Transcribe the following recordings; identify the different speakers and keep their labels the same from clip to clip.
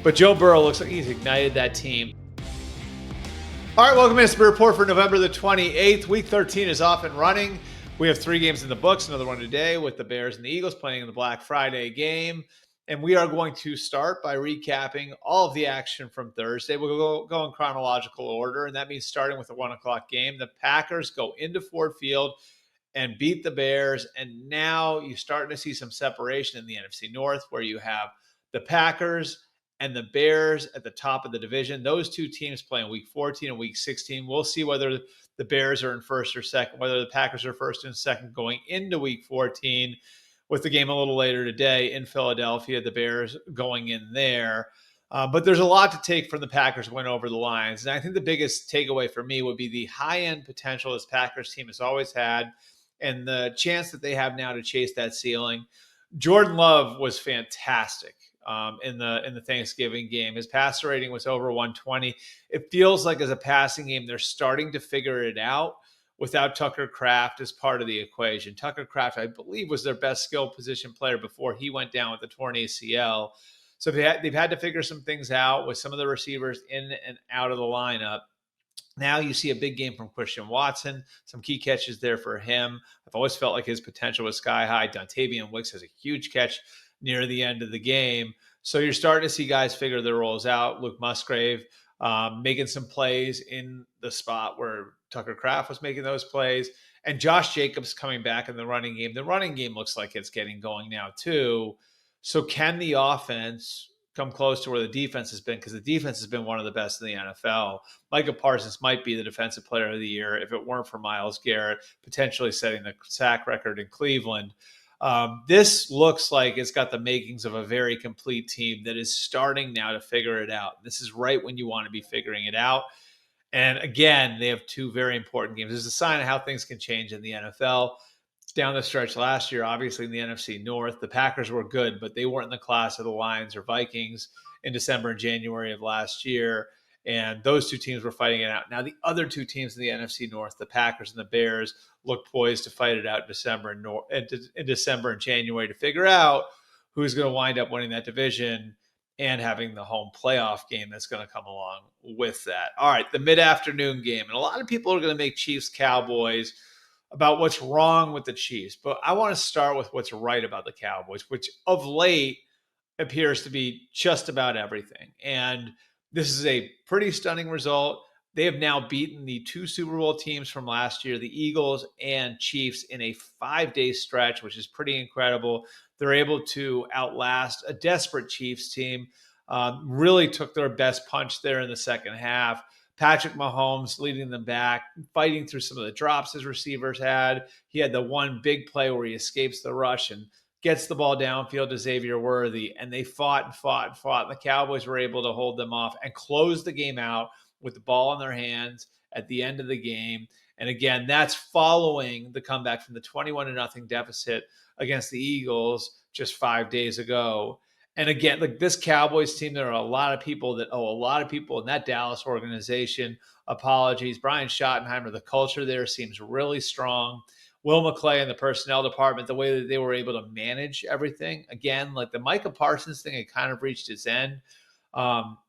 Speaker 1: But Joe Burrow looks like he's ignited that team. All right, welcome to the report for November the 28th. Week 13 is off and running. We have 3 games in the books, another one today with the Bears and the Eagles playing in the Black Friday game. And we are going to start by recapping all of the action from Thursday. We'll go in chronological order, and that means starting with the 1 o'clock game. The Packers go into Ford Field and beat the Bears, and now you're starting to see some separation in the NFC North, where you have the Packers and the Bears at the top of the division. Those two teams play in Week 14 and Week 16. We'll see whether the Bears are in first or second, whether the Packers are first and second going into Week 14, with the game a little later today in Philadelphia, the Bears going in there. But there's a lot to take from the Packers win over the Lions. And I think the biggest takeaway for me would be the high-end potential this Packers team has always had and the chance that they have now to chase that ceiling. Jordan Love was fantastic in the Thanksgiving game. His passer rating was over 120. It feels like as a passing game, they're starting to figure it out without Tucker Kraft as part of the equation. Tucker Kraft, I believe, was their best skill position player before he went down with the torn ACL. So they've had to figure some things out with some of the receivers in and out of the lineup. Now you see a big game from Christian Watson, some key catches there for him. I've always felt like his potential was sky high. Dontavian Wicks has a huge catch near the end of the game. So you're starting to see guys figure their roles out. Luke Musgrave making some plays in the spot where Tucker Kraft was making those plays. And Josh Jacobs coming back in the running game. The running game looks like it's getting going now too. So can the offense come close to where the defense has been? Because the defense has been one of the best in the NFL. Micah Parsons might be the defensive player of the year if it weren't for Myles Garrett potentially setting the sack record in Cleveland. This looks like it's got the makings of a very complete team that is starting now to figure it out. This is right when you want to be figuring it out. And again, they have 2 very important games. It's a sign of how things can change in the NFL. Down the stretch last year, obviously in the NFC North, the Packers were good, but they weren't in the class of the Lions or Vikings in December and January of last year. And those 2 teams were fighting it out. Now, the other 2 teams in the NFC North, the Packers and the Bears, look poised to fight it out in December and January to figure out who's going to wind up winning that division and having the home playoff game that's going to come along with that. All right, the mid-afternoon game. And a lot of people are going to make Chiefs-Cowboys about what's wrong with the Chiefs. But I want to start with what's right about the Cowboys, which of late appears to be just about everything. And this is a pretty stunning result. They have now beaten the 2 Super Bowl teams from last year, the Eagles and Chiefs, in a 5-day stretch, which is pretty incredible. They're able to outlast a desperate Chiefs team. Really took their best punch there in the second half. Patrick Mahomes leading them back, fighting through some of the drops his receivers had. He had the one big play where he escapes the rush and gets the ball downfield to Xavier Worthy, and they fought and fought and fought. And the Cowboys were able to hold them off and close the game out with the ball in their hands at the end of the game. And again, that's following the comeback from the 21-0 deficit against the Eagles just 5 days ago. And again, like this Cowboys team, there are a lot of people that owe a lot of people in that Dallas organization apologies. Brian Schottenheimer, the culture there seems really strong. Will McClay in the personnel department, the way that they were able to manage everything. Again, like the Micah Parsons thing, it kind of reached its end.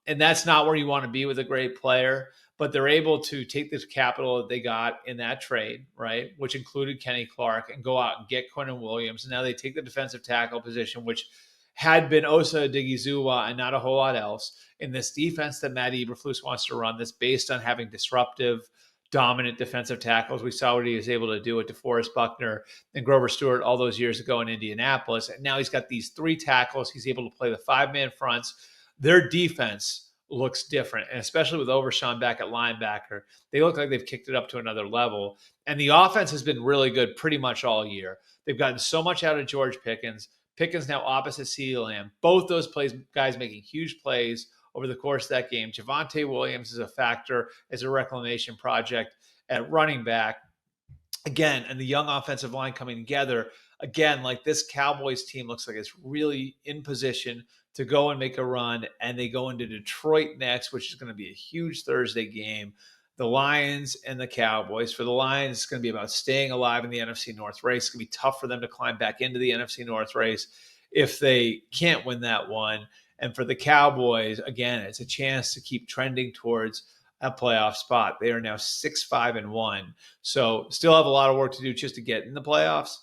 Speaker 1: And that's not where you want to be with a great player. But they're able to take this capital that they got in that trade, right, which included Kenny Clark, and go out and get Quinnen Williams. And now they take the defensive tackle position, which had been Osa Odighizuwa and not a whole lot else in this defense that Matt Eberflus wants to run, that's based on having disruptive, dominant defensive tackles. We saw what he was able to do with DeForest Buckner and Grover Stewart all those years ago in Indianapolis. And now he's got these 3 tackles. He's able to play the 5-man fronts. Their defense looks different, and especially with Overshawn back at linebacker, they look like they've kicked it up to another level. And the offense has been really good pretty much all year. They've gotten so much out of George Pickens. Pickens now opposite CeeDee Lamb. Both those guys making huge plays over the course of that game. Javonte Williams is a factor as a reclamation project at running back. Again, and the young offensive line coming together. Again, like this Cowboys team looks like it's really in position to go and make a run, and they go into Detroit next, which is going to be a huge Thursday game. The Lions and the Cowboys. For the Lions, it's going to be about staying alive in the NFC North race. It's going to be tough for them to climb back into the NFC North race if they can't win that one. And for the Cowboys, again, it's a chance to keep trending towards a playoff spot. They are now 6-5-1. So still have a lot of work to do just to get in the playoffs.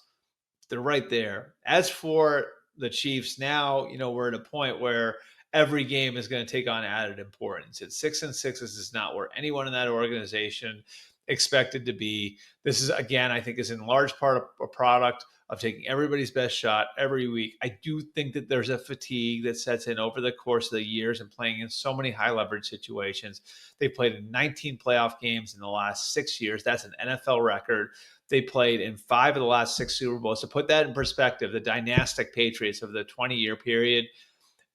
Speaker 1: They're right there. As for the Chiefs, now, we're at a point where every game is going to take on added importance. It's 6-6. This is not where anyone in that organization expected to be. This is, again, I think is in large part a product of taking everybody's best shot every week. I do think that there's a fatigue that sets in over the course of the years and playing in so many high leverage situations. They played in 19 playoff games in the last 6 years. That's an NFL record. They played in 5 of the last 6 Super Bowls. To put that in perspective, the dynastic Patriots of the 20-year period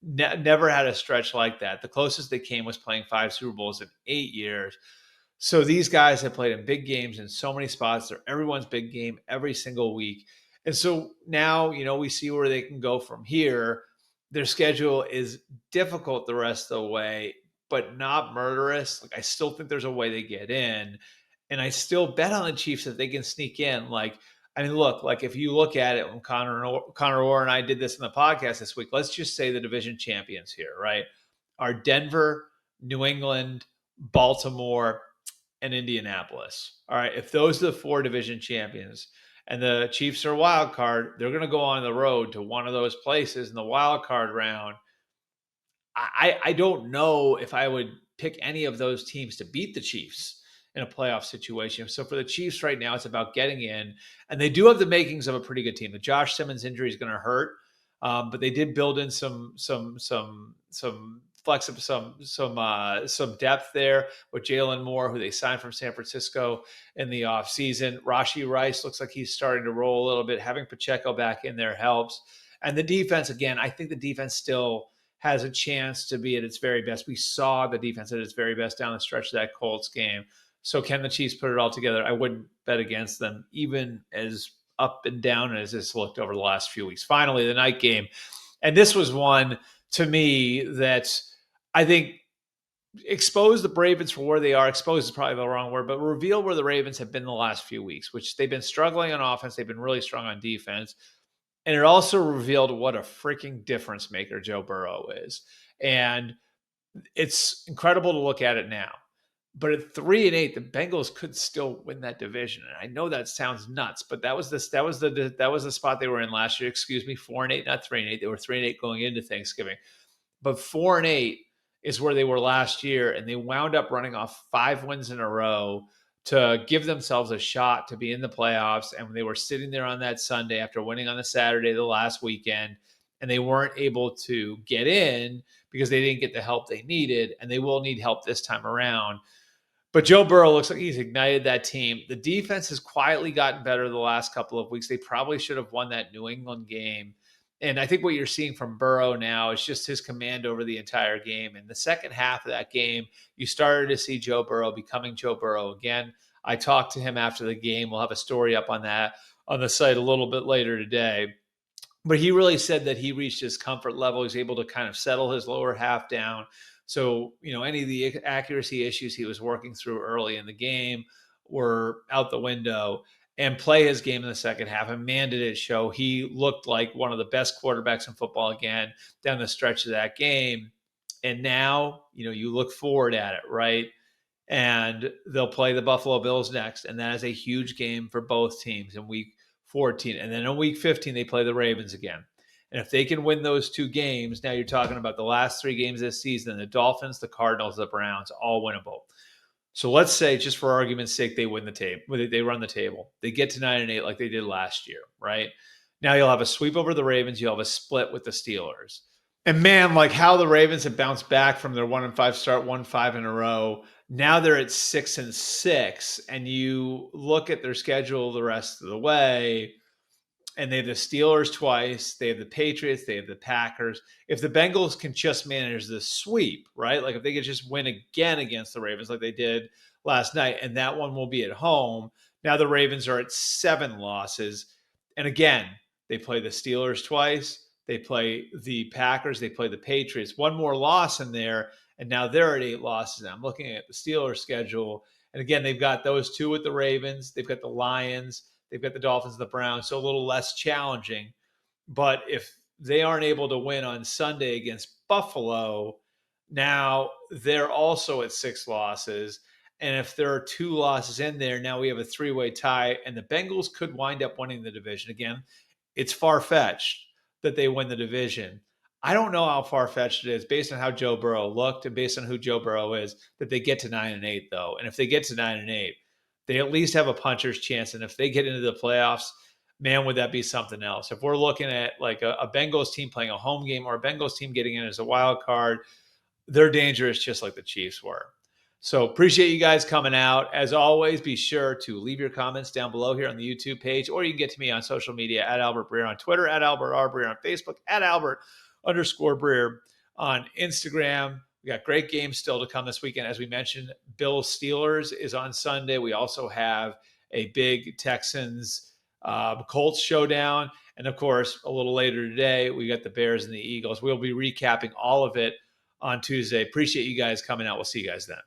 Speaker 1: never had a stretch like that. The closest they came was playing 5 Super Bowls in 8 years. So these guys have played in big games in so many spots. They're everyone's big game every single week. And so now, we see where they can go from here. Their schedule is difficult the rest of the way, but not murderous. I still think there's a way they get in. And I still bet on the Chiefs that they can sneak in. Look, if you look at it, when Connor Orr and I did this in the podcast this week, let's just say the division champions here, right, are Denver, New England, Baltimore, and Indianapolis. All right, if those are the 4 division champions and the Chiefs are a wild card, they're going to go on the road to one of those places in the wild card round. I don't know if I would pick any of those teams to beat the Chiefs in a playoff situation. So for the Chiefs right now, it's about getting in, and they do have the makings of a pretty good team. The Josh Simmons injury is going to hurt, but they did build in some flex, some depth there with Jalen Moore, who they signed from San Francisco in the offseason. Rashee Rice looks like he's starting to roll a little bit. Having Pacheco back in there helps. And the defense, again, I think the defense still has a chance to be at its very best. We saw the defense at its very best down the stretch of that Colts game. So can the Chiefs put it all together? I wouldn't bet against them, even as up and down as this looked over the last few weeks. Finally, the night game. And this was one, to me, that I think exposed the Ravens for where they are. Exposed is probably the wrong word, but reveal where the Ravens have been the last few weeks, which they've been struggling on offense. They've been really strong on defense. And it also revealed what a freaking difference maker Joe Burrow is. And it's incredible to look at it now. But at 3-8, the Bengals could still win that division. And I know that sounds nuts, but that was the spot they were in last year. 4-8, not 3-8. They were 3-8 going into Thanksgiving. But 4-8 is where they were last year, and they wound up running off 5 wins in a row to give themselves a shot to be in the playoffs. And they were sitting there on that Sunday after winning on the Saturday the last weekend, and they weren't able to get in because they didn't get the help they needed, and they will need help this time around. But Joe Burrow looks like he's ignited that team. The defense has quietly gotten better the last couple of weeks. They probably should have won that New England game. And I think what you're seeing from Burrow now is just his command over the entire game. In the second half of that game, you started to see Joe Burrow becoming Joe Burrow again. I talked to him after the game. We'll have a story up on that on the site a little bit later today. But he really said that he reached his comfort level. He's able to kind of settle his lower half down. So, any of the accuracy issues he was working through early in the game were out the window, and play his game in the second half. And man, did it show. He looked like one of the best quarterbacks in football again down the stretch of that game. And now, you look forward at it, right? And they'll play the Buffalo Bills next. And that is a huge game for both teams in week 14. And then in week 15, they play the Ravens again. And if they can win those 2 games, now you're talking about the last 3 games this season, the Dolphins, the Cardinals, the Browns, all winnable. So let's say, just for argument's sake, they win the table. They run the table. They get to 9-8 like they did last year, right? Now you'll have a sweep over the Ravens. You'll have a split with the Steelers. And man, like how the Ravens have bounced back from their 1-5 start, 1-5 in a row. Now they're at 6-6, and you look at their schedule the rest of the way, and they have the Steelers twice. They have the Patriots. They have the Packers. If the Bengals can just manage the sweep, right? Like if they could just win again against the Ravens like they did last night, and that one will be at home. Now the Ravens are at 7 losses. And again, they play the Steelers twice. They play the Packers. They play the Patriots. One more loss in there, and now they're at 8 losses. And I'm looking at the Steelers schedule. And again, they've got those 2 with the Ravens. They've got the Lions. They've got the Dolphins and the Browns, so a little less challenging. But if they aren't able to win on Sunday against Buffalo, now they're also at 6 losses. And if there are 2 losses in there, now we have a 3-way tie, and the Bengals could wind up winning the division. Again, it's far-fetched that they win the division. I don't know how far-fetched it is based on how Joe Burrow looked and based on who Joe Burrow is that they get to 9-8, though. And if they get to 9-8, they at least have a puncher's chance. And if they get into the playoffs, man, would that be something else. If we're looking at like a Bengals team playing a home game or a Bengals team getting in as a wild card, they're dangerous just like the Chiefs were. So appreciate you guys coming out. As always, be sure to leave your comments down below here on the YouTube page, or you can get to me on social media at Albert Breer on Twitter, at Albert R. Breer on Facebook, at Albert_Breer on Instagram. We got great games still to come this weekend. As we mentioned, Bills Steelers is on Sunday. We also have a big Texans Colts showdown. And of course, a little later today, we got the Bears and the Eagles. We'll be recapping all of it on Tuesday. Appreciate you guys coming out. We'll see you guys then.